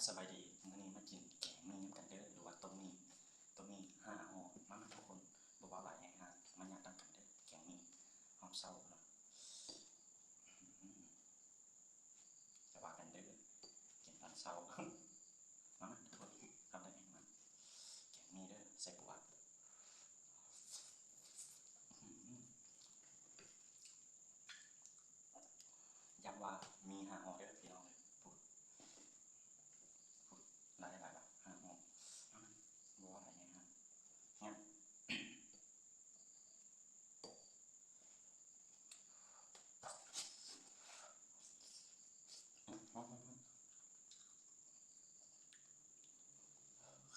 สบายดีมื้อนี้มากินแกงมีน้ำกันเด้อหรือว่าต้มมีห่อมาทุกคนบ่ว่าหลายอย่างนะมันอยากตั้งกันเด้อแกงมีหอมเศร้าเนาะจะว่ากันเด้อกินตอนเศร้ามาทุกคนทำได้เองมันแกงมีเด้อใส่บวบย้ำว่ามีห่อเด้อพี่น้องเลยพูดหลายแบบห่อบ่ว่าหลายอย่างงั้น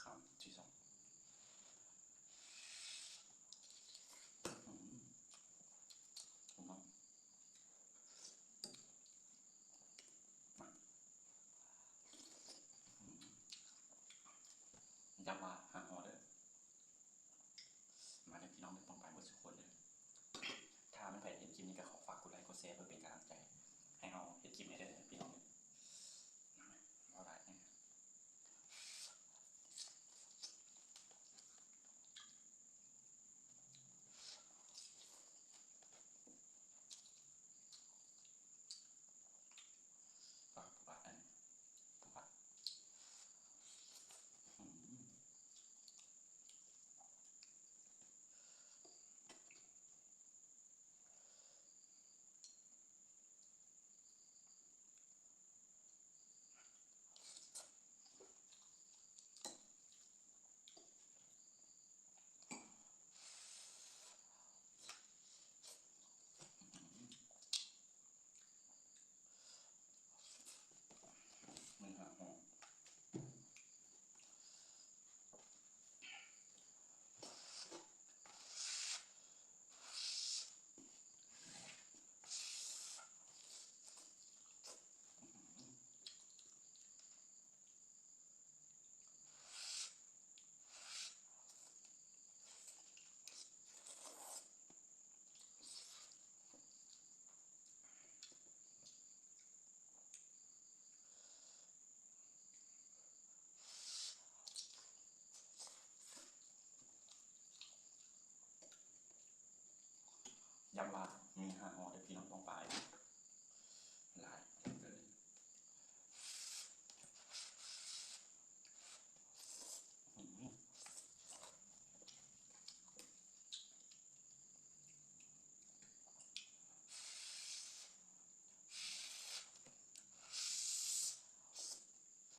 คำที่สองผมว่าย้ำว่าห่อเด้อมาเด้อพี่น้องเด้อต้องไปหมดทุกคนเด้อถ้ามันใครเห็นคลิปนี้ก็ขอฝากกดไลค์กดแชร์เพื่อเป็นกำลัง